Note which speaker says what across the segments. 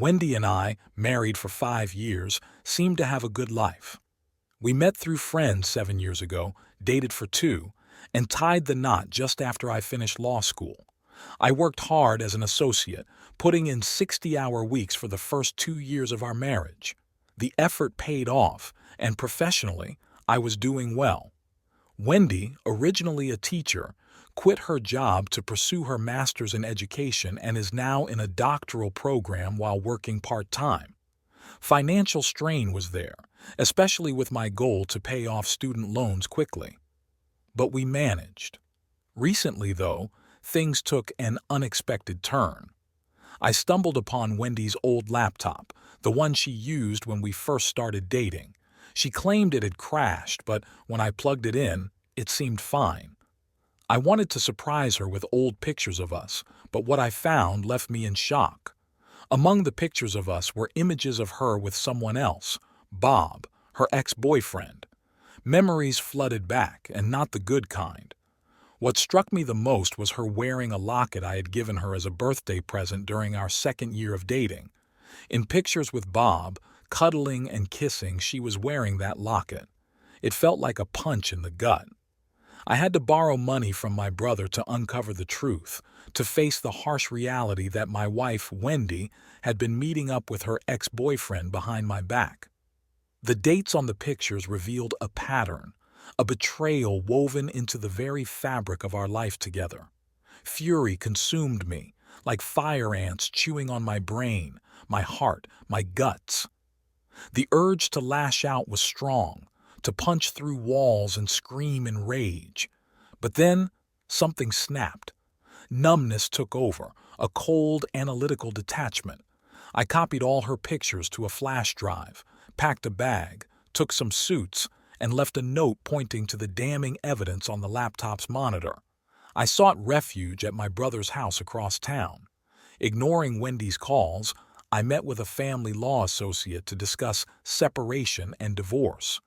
Speaker 1: Wendy and I, married for 5 years, seemed to have a good life. We met through friends 7 years ago, dated for 2, and tied the knot just after I finished law school. I worked hard as an associate, putting in 60-hour weeks for the first 2 years of our marriage. The effort paid off, and professionally, I was doing well. Wendy, originally a teacher, quit her job to pursue her master's in education and is now in a doctoral program while working part-time. Financial strain was there, especially with my goal to pay off student loans quickly. But we managed. Recently, though, things took an unexpected turn. I stumbled upon Wendy's old laptop, the one she used when we first started dating. She claimed it had crashed, but when I plugged it in, it seemed fine. I wanted to surprise her with old pictures of us, but what I found left me in shock. Among the pictures of us were images of her with someone else, Bob, her ex-boyfriend. Memories flooded back, and not the good kind. What struck me the most was her wearing a locket I had given her as a birthday present during our second year of dating. In pictures with Bob, cuddling and kissing, she was wearing that locket. It felt like a punch in the gut. I had to borrow money from my brother to uncover the truth, to face the harsh reality that my wife, Wendy, had been meeting up with her ex-boyfriend behind my back. The dates on the pictures revealed a pattern, a betrayal woven into the very fabric of our life together. Fury consumed me, like fire ants chewing on my brain, my heart, my guts. The urge to lash out was strong, to punch through walls and scream in rage. But then, something snapped. Numbness took over, a cold, analytical detachment. I copied all her pictures to a flash drive, packed a bag, took some suits, and left a note pointing to the damning evidence on the laptop's monitor. I sought refuge at my brother's house across town. Ignoring Wendy's calls, I met with a family law associate to discuss separation and divorce.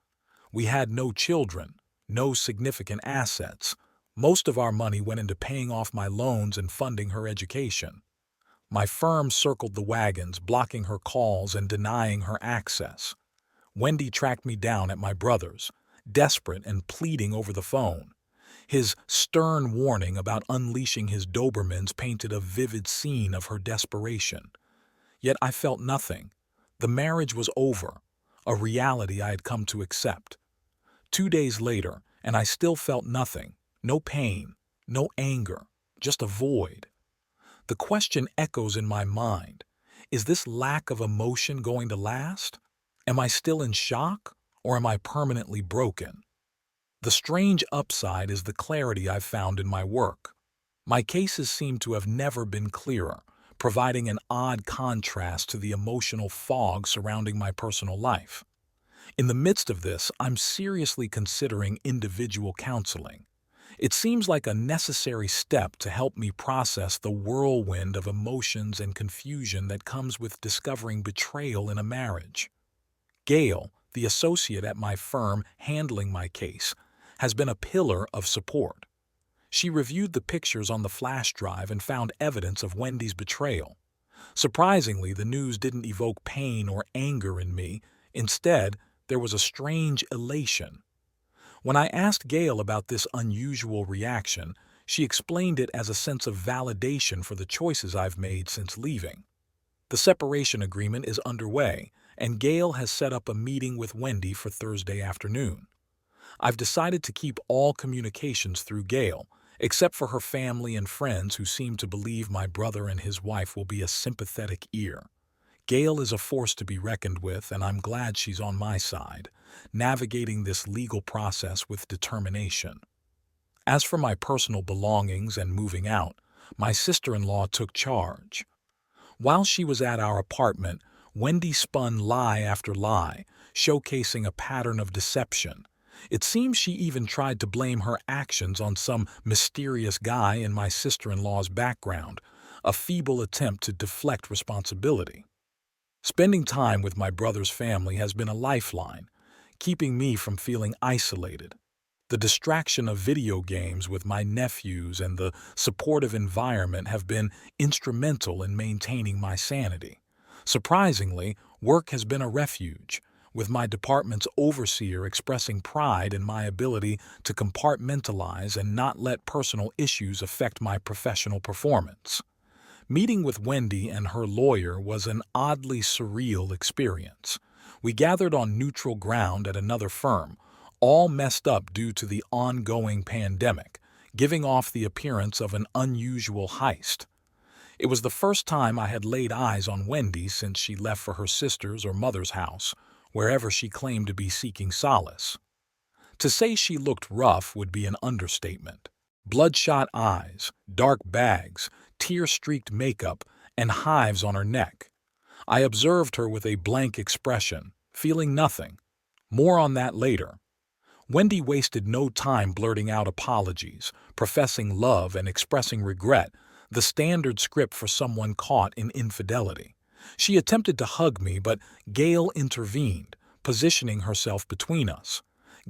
Speaker 1: We had no children, no significant assets. Most of our money went into paying off my loans and funding her education. My firm circled the wagons, blocking her calls and denying her access. Wendy tracked me down at my brother's, desperate and pleading over the phone. His stern warning about unleashing his Dobermans painted a vivid scene of her desperation. Yet I felt nothing. The marriage was over, a reality I had come to accept. 2 days later, and I still felt nothing, no pain, no anger, just a void. The question echoes in my mind, is this lack of emotion going to last? Am I still in shock, or am I permanently broken? The strange upside is the clarity I've found in my work. My cases seem to have never been clearer, providing an odd contrast to the emotional fog surrounding my personal life. In the midst of this, I'm seriously considering individual counseling. It seems like a necessary step to help me process the whirlwind of emotions and confusion that comes with discovering betrayal in a marriage. Gail, the associate at my firm handling my case, has been a pillar of support. She reviewed the pictures on the flash drive and found evidence of Wendy's betrayal. Surprisingly, the news didn't evoke pain or anger in me. Instead, there was a strange elation. When I asked Gail about this unusual reaction, she explained it as a sense of validation for the choices I've made since leaving. The separation agreement is underway, and Gail has set up a meeting with Wendy for Thursday afternoon. I've decided to keep all communications through Gail, except for her family and friends who seem to believe my brother and his wife will be a sympathetic ear. Gail is a force to be reckoned with, and I'm glad she's on my side, navigating this legal process with determination. As for my personal belongings and moving out, my sister-in-law took charge. While she was at our apartment, Wendy spun lie after lie, showcasing a pattern of deception. It seems she even tried to blame her actions on some mysterious guy in my sister-in-law's background, a feeble attempt to deflect responsibility. Spending time with my brother's family has been a lifeline, keeping me from feeling isolated. The distraction of video games with my nephews and the supportive environment have been instrumental in maintaining my sanity. Surprisingly, work has been a refuge, with my department's overseer expressing pride in my ability to compartmentalize and not let personal issues affect my professional performance. Meeting with Wendy and her lawyer was an oddly surreal experience. We gathered on neutral ground at another firm, all messed up due to the ongoing pandemic, giving off the appearance of an unusual heist. It was the first time I had laid eyes on Wendy since she left for her sister's or mother's house, wherever she claimed to be seeking solace. To say she looked rough would be an understatement. Bloodshot eyes, dark bags, tear-streaked makeup, and hives on her neck. I observed her with a blank expression, feeling nothing. More on that later. Wendy wasted no time blurting out apologies, professing love and expressing regret, the standard script for someone caught in infidelity. She attempted to hug me, but Gail intervened, positioning herself between us.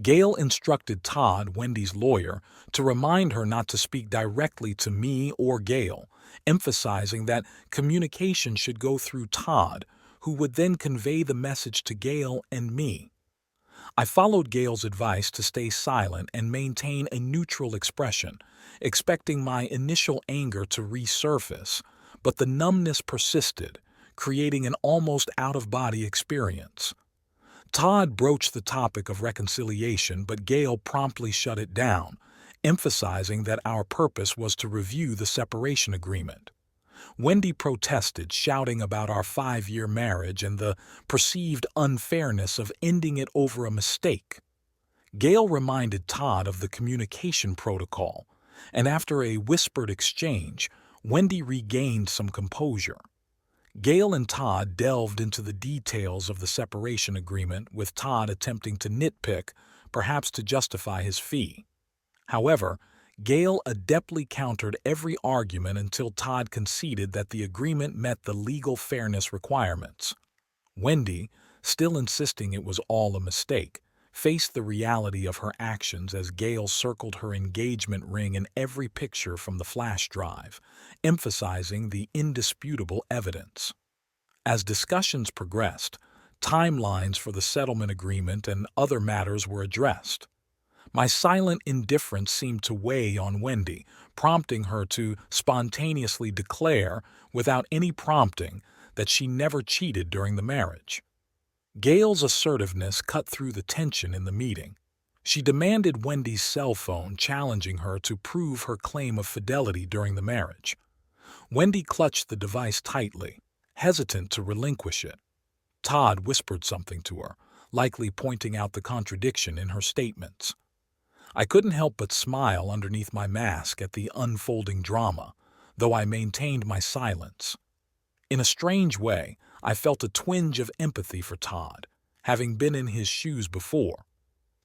Speaker 1: Gail instructed Todd, Wendy's lawyer, to remind her not to speak directly to me or Gail, emphasizing that communication should go through Todd, who would then convey the message to Gail and me. I followed Gail's advice to stay silent and maintain a neutral expression, expecting my initial anger to resurface, but the numbness persisted, creating an almost out-of-body experience. Todd broached the topic of reconciliation, but Gail promptly shut it down, emphasizing that our purpose was to review the separation agreement. Wendy protested, shouting about our 5-year marriage and the perceived unfairness of ending it over a mistake. Gail reminded Todd of the communication protocol, and after a whispered exchange, Wendy regained some composure. Gail and Todd delved into the details of the separation agreement, with Todd attempting to nitpick, perhaps to justify his fee. However, Gail adeptly countered every argument until Todd conceded that the agreement met the legal fairness requirements. Wendy, still insisting it was all a mistake, faced the reality of her actions as Gail circled her engagement ring in every picture from the flash drive, emphasizing the indisputable evidence. As discussions progressed, timelines for the settlement agreement and other matters were addressed. My silent indifference seemed to weigh on Wendy, prompting her to spontaneously declare, without any prompting, that she never cheated during the marriage. Gail's assertiveness cut through the tension in the meeting. She demanded Wendy's cell phone, challenging her to prove her claim of fidelity during the marriage. Wendy clutched the device tightly, hesitant to relinquish it. Todd whispered something to her, likely pointing out the contradiction in her statements. I couldn't help but smile underneath my mask at the unfolding drama, though I maintained my silence. In a strange way, I felt a twinge of empathy for Todd, having been in his shoes before.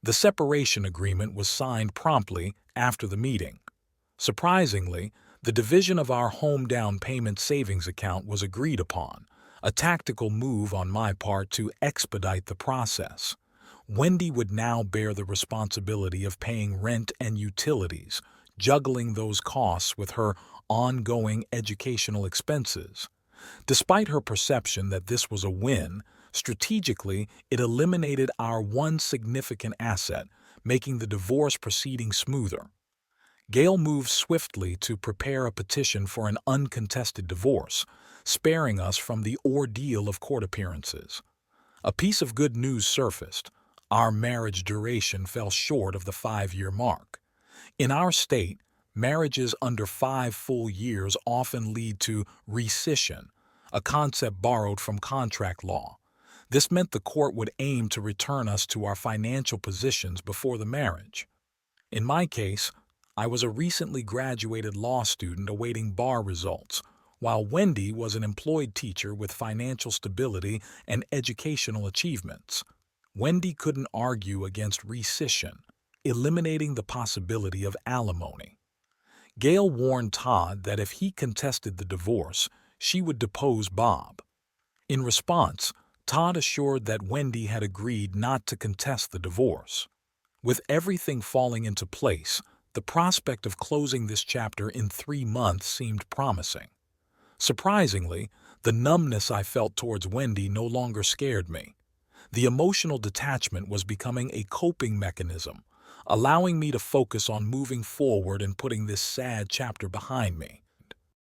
Speaker 1: The separation agreement was signed promptly after the meeting. Surprisingly, the division of our home down payment savings account was agreed upon, a tactical move on my part to expedite the process. Wendy would now bear the responsibility of paying rent and utilities, juggling those costs with her ongoing educational expenses. Despite her perception that this was a win, strategically it eliminated our one significant asset, making the divorce proceeding smoother. Gail moved swiftly to prepare a petition for an uncontested divorce, sparing us from the ordeal of court appearances. A piece of good news surfaced. Our marriage duration fell short of the 5-year mark. In our state, marriages under 5 full years often lead to rescission, a concept borrowed from contract law. This meant the court would aim to return us to our financial positions before the marriage. In my case, I was a recently graduated law student awaiting bar results, while Wendy was an employed teacher with financial stability and educational achievements. Wendy couldn't argue against rescission, eliminating the possibility of alimony. Gail warned Todd that if he contested the divorce, she would depose Bob. In response, Todd assured that Wendy had agreed not to contest the divorce. With everything falling into place, the prospect of closing this chapter in 3 months seemed promising. Surprisingly, The numbness I felt towards Wendy no longer scared me. The emotional detachment was becoming a coping mechanism, allowing me to focus on moving forward and putting this sad chapter behind me.